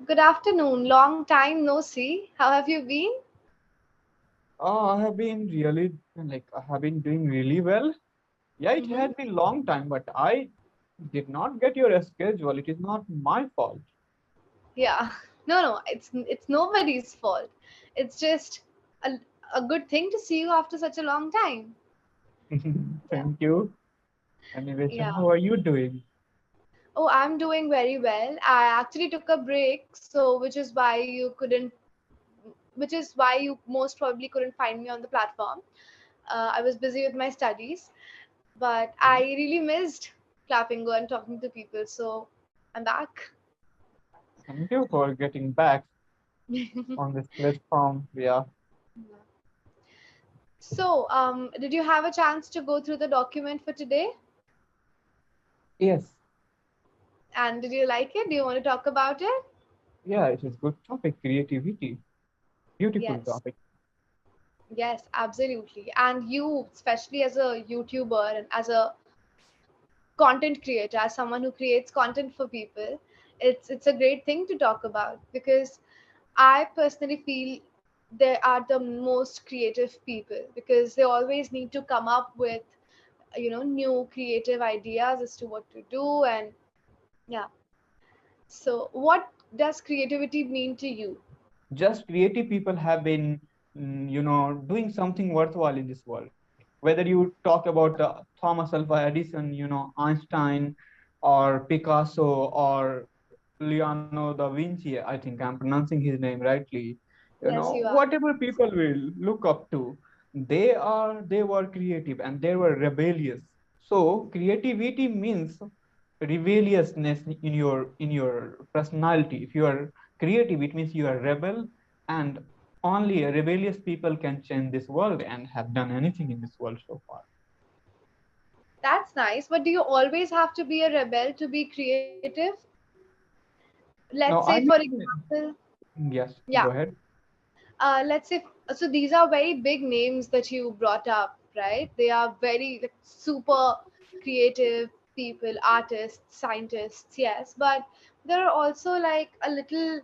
Good afternoon. Long time no see. How have you been? I have been I have been doing really well. Yeah, it Mm-hmm. had been long time, but I did not get your schedule. It is not my fault. Yeah. No, it's nobody's fault. It's just a, a good thing to see you after such a long time. Yeah. Thank you. Anyways, Yeah. how are you doing? Oh, I'm doing very well. I actually took a break, so which is why you most probably couldn't find me on the platform. I was busy with my studies, but I really missed Clapingo and talking to people, so I'm back. Thank you for getting back on this platform. Yeah. So, did you have a chance to go through the document for today? Yes. And did you like it? Do you want to talk about it? Yeah, it is good topic. Creativity. Beautiful Yes. topic. Yes, absolutely. And you, especially as a YouTuber and as a content creator, as someone who creates content for people, it's a great thing to talk about because I personally feel they are the most creative people because they always need to come up with new creative ideas as to what to do. And yeah, so what does creativity mean to you? Just creative people have been, doing something worthwhile in this world. Whether you talk about Thomas Alva Edison, Einstein, or Picasso, or Leonardo da Vinci, I think I'm pronouncing his name rightly. Yes, you are. Whatever people will look up to, they were creative and they were rebellious. So creativity means rebelliousness in your personality. If you are creative, it means you are rebel, and only rebellious people can change this world and have done anything in this world so far. That's nice, but do you always have to be a rebel to be creative? Let's say, Now, for I mean, example, yes, yeah, go ahead. let's say, so these are very big names that you brought up, right? They are very like, super creative people, artists, scientists, yes, but there are also like a little,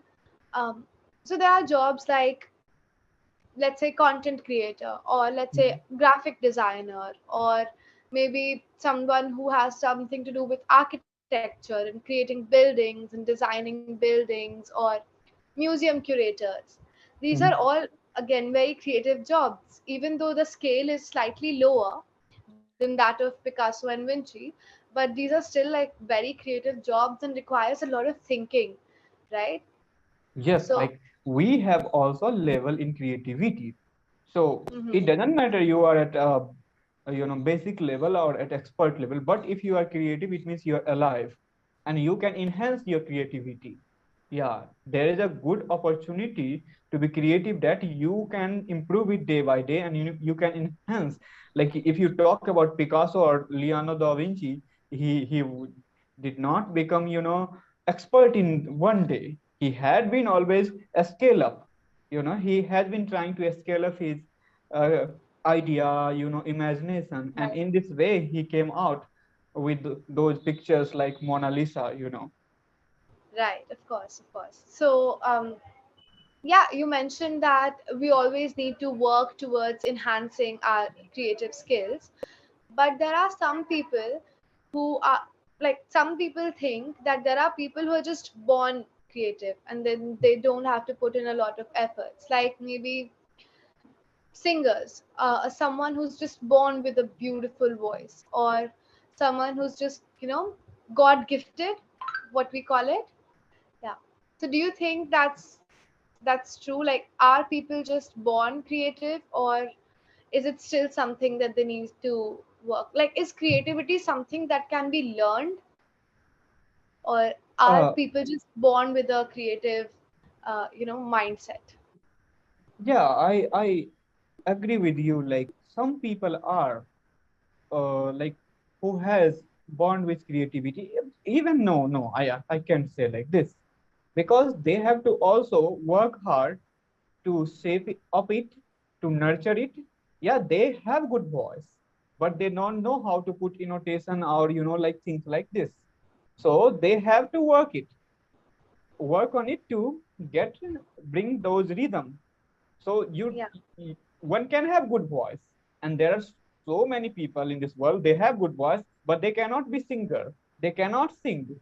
um, so there are jobs like, let's say, content creator, or let's say Mhm. graphic designer, or maybe someone who has something to do with architecture and creating buildings and designing buildings, or museum curators. These are Mhm. all, again, very creative jobs, even though the scale is slightly lower than that of Picasso and Vinci. But these are still like very creative jobs and requires a lot of thinking, right? Yes, So, like we have also level in creativity. So mhm, it doesn't matter you are at basic level or at expert level, but if you are creative, it means you are alive and you can enhance your creativity. Yeah, there is a good opportunity to be creative that you can improve it day by day and you can enhance. Like if you talk about Picasso or Leonardo da Vinci, he did not become, expert in one day. He had been always a scale up. He has been trying to scale up his uh, idea, imagination, and right. in this way he came out with those pictures like Mona Lisa. Right, of course, of course. So, yeah, you mentioned that we always need to work towards enhancing our creative skills, but there are some people who are like, some people think that there are people who are just born creative and then they don't have to put in a lot of efforts, like maybe singers, someone who's just born with a beautiful voice, or someone who's just, god gifted, what we call it. Yeah. So do you think that's true? Like, are people just born creative, or is it still something that they need to work? Like, is creativity something that can be learned, or are uh, people just born with a creative, mindset? yeah, I agree with you. Like some people are like who has born with creativity. Even no, I can't say like this, because they have to also work hard to shape up it, to nurture it. Yeah, they have good voice, but they don't know how to put intonation or like things like this. So they have to work it. work on it to get bring those rhythm. So Yeah. one can have good voice, and there are so many people in this world. They have good voice, but they cannot be singer. They cannot sing.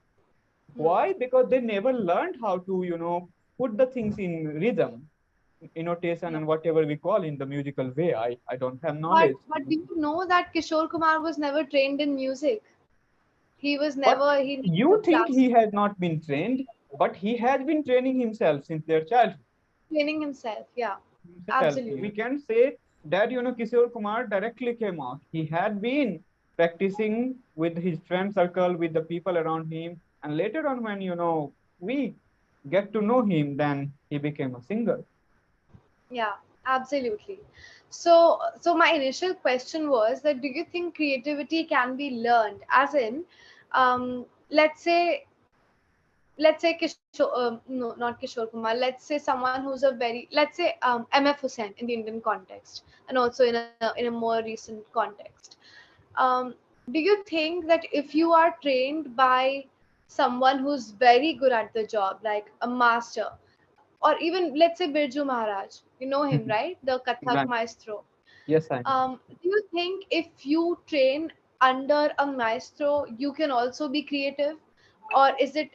Hmm. Why? Because they never learned how to, put the things in rhythm, intonation, Yeah. and whatever we call in the musical way. I don't have But knowledge. but do you know that Kishore Kumar was never trained in music? But He never you took think class he has not been trained, but he has been training himself since their childhood. training himself. Yeah. Himself. We Absolutely. can say that Kishore Kumar directly came out. He had been practicing with his friend circle, with the people around him, and later on, when we get to know him, then he became a singer. Yeah, absolutely. So my initial question was that do you think creativity can be learned? As in, um, let's say Kishore, no, not Kishore Kumar. Let's say someone who's a very, let's say MF Hussain in the Indian context, and also in a more recent context. Um, do you think that if you are trained by someone who's very good at the job, like a master, or even let's say Birju Maharaj, you know him, Mhm. right? The Kathak Right. maestro. Yes, I know. Do you think if you train under a maestro, you can also be creative, or is it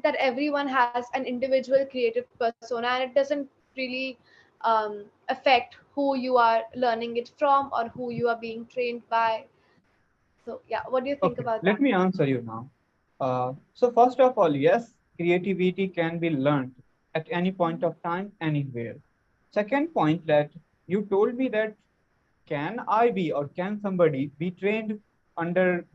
that everyone has an individual creative persona and it doesn't really affect who you are learning it from or who you are being trained by? So yeah, what do you think Okay, about let that? me answer you now. So first of all, yes, creativity can be learned at any point of time, anywhere. Second point, that you told me that can I be or can somebody be trained under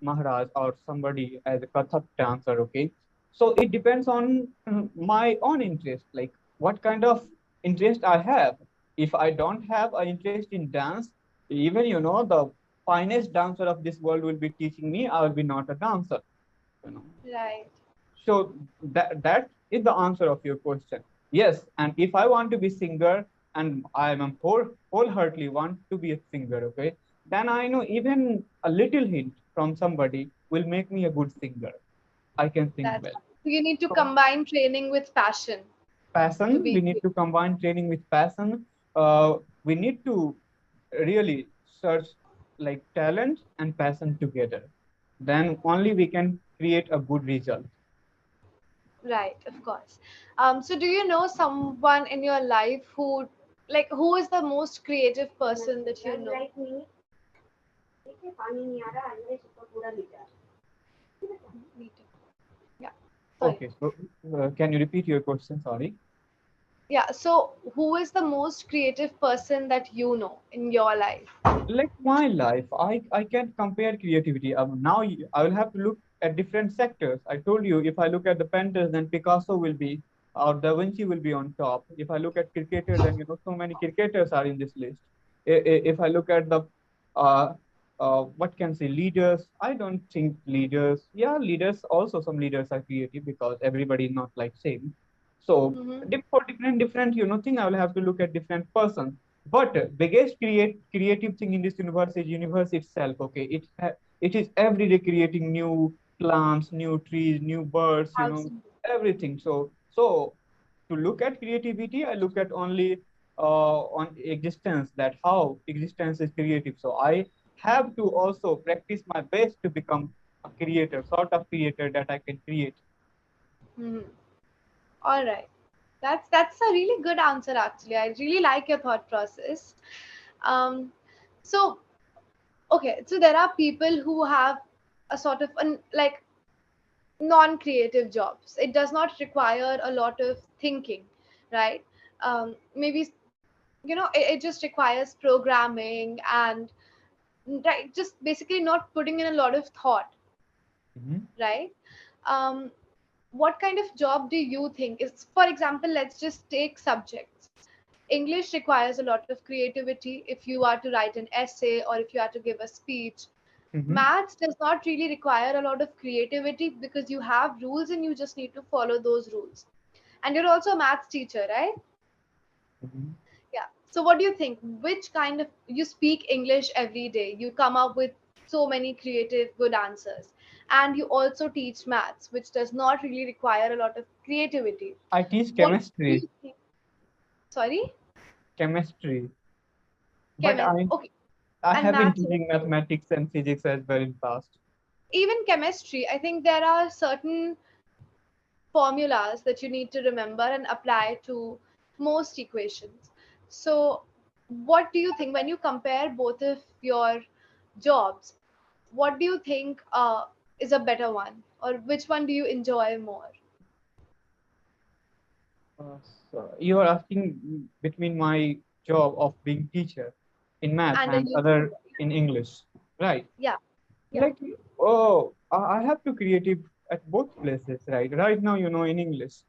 Maharaj or somebody as a Kathak dancer? Okay, so it depends on my own interest, like what kind of interest I have. If I don't have an interest in dance, even the finest dancer of this world will be teaching me, I will be not a dancer. You know. Right. So that is the answer of your question. Yes, and if I want to be singer and I am wholeheartedly want to be a singer, okay, then I know even a little hint from somebody will make me a good singer. I can sing That's well. right. So you need to So combine training with passion to passion, we be need to combine training with passion. We need to really search like talent and passion together. Then only we can create a good result. right, of course. So do you know someone in your life who, like, who is the most creative person that you know? Me too. Yeah. Sorry. Okay, so can you repeat your question? Sorry. Yeah. So who is the most creative person that you know in your life? Like my life, I can't compare creativity. Now I will have to look at different sectors. I told you, if I look at the painters, then Picasso will be, or Da Vinci will be on top. If I look at cricketers, then so many cricketers are in this list. If I look at the uh, what can say leaders, I don't think leaders. Yeah, leaders also, some leaders are creative because everybody is not like same. So Mm-hmm. for different thing, I will have to look at different persons. But biggest creative thing in this universe is universe itself. Okay, it is every day creating new plants, new trees, new birds. Absolutely. Everything. So to look at creativity, I look at only on existence, that how existence is creative. So I have to also practice my best to become a creator, sort of creator that I can create. Mm-hmm. All right. That's a really good answer actually. I really like your thought process. Um, so okay, so there are people who have a sort of like non-creative jobs. It does not require a lot of thinking, right? Maybe it just requires programming and right, just basically not putting in a lot of thought, Mhm. right? Um, what kind of job do you think is, for example, let's just take subjects. English requires a lot of creativity if you are to write an essay or if you are to give a speech. Mhm. Maths does not really require a lot of creativity because you have rules and you just need to follow those rules. And you're also a maths teacher, right? Mhm. Yeah. So what do you think? Which kind of, you speak English every day, you come up with so many creative, good answers. and you also teach maths, which does not really require a lot of creativity. I teach What do chemistry. you think? Sorry? Chemistry. But Chemist. I Okay. I And have been maths teaching also. mathematics and physics as well in past. Even chemistry, I think there are certain formulas that you need to remember and apply to most equations. So, what do you think when you compare both of your jobs? What do you think is a better one, or which one do you enjoy more? So you are asking between my job of being teacher in math And a and other YouTuber? in English, right? Yeah, yeah, Like, oh, I have to creative at both places, right? Right now, in English,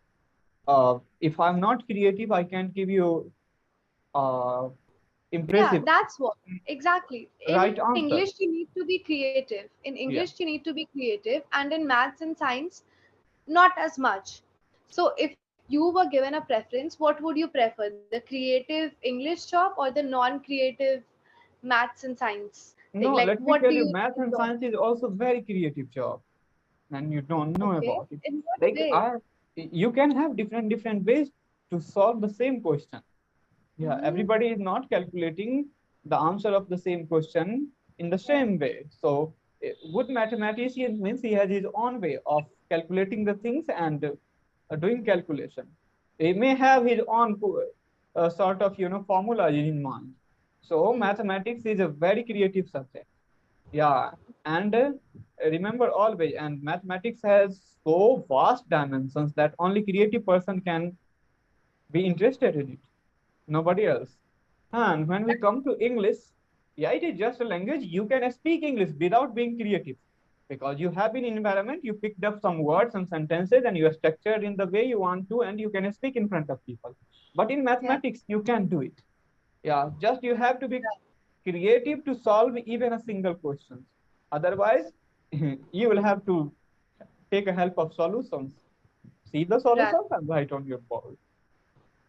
if I'm not creative, I can't give you uh yeah. impressive That's what exactly. In right English, you answer. need to be creative. In English, you Yeah. need to be creative, and in maths and science, not as much. So, if you were given a preference, what would you prefer? The creative English job or the non-creative maths and science thing? No, Like, let me what do tell you, you math and enjoy? science is also very creative job, and you don't know Okay, about it. in what Like way? you can have different ways to solve the same question. Yeah, Hmm. everybody is not calculating the answer of the same question in the Yeah, same way. So, good mathematician means he has his own way of calculating the things and doing calculation. He may have his own sort of formula in mind. So, hmm. mathematics is a very creative subject. Yeah, and remember always, and mathematics has so vast dimensions that only creative person can be interested in it, nobody else. And when we come to English, yeah, it is just a language. You can speak English without being creative because you have been in environment, you picked up some words and sentences and you are structured in the way you want to, and you can speak in front of people. But in Yeah, mathematics, you can do it. Yeah, just you have to be right. creative to solve even a single question. Otherwise, you will have to take a help of solutions. See the Right. solutions and write on your board.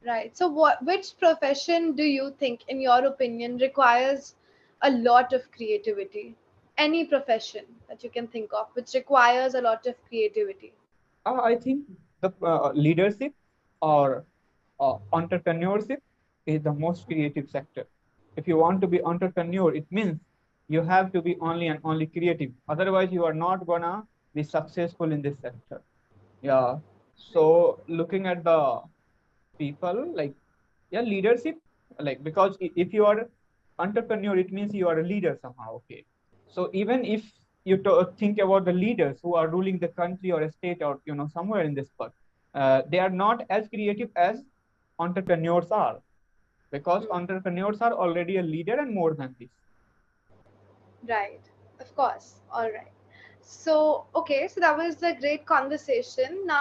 Right. So, which profession do you think, in your opinion, requires a lot of creativity? Any profession that you can think of which requires a lot of creativity. I think the leadership or entrepreneurship is the most creative sector. If you want to be entrepreneur, it means you have to be only and only creative. Otherwise, you are not gonna be successful in this sector. Yeah. So looking at the people, like, yeah, leadership, like, because if you are entrepreneur, it means you are a leader somehow. Okay. So even if you think about the leaders who are ruling the country or a state or somewhere in this part, they are not as creative as entrepreneurs are, because Hmm. entrepreneurs are already a leader and more than this. Right. Of course. All right. So, okay, so that was a great conversation. Now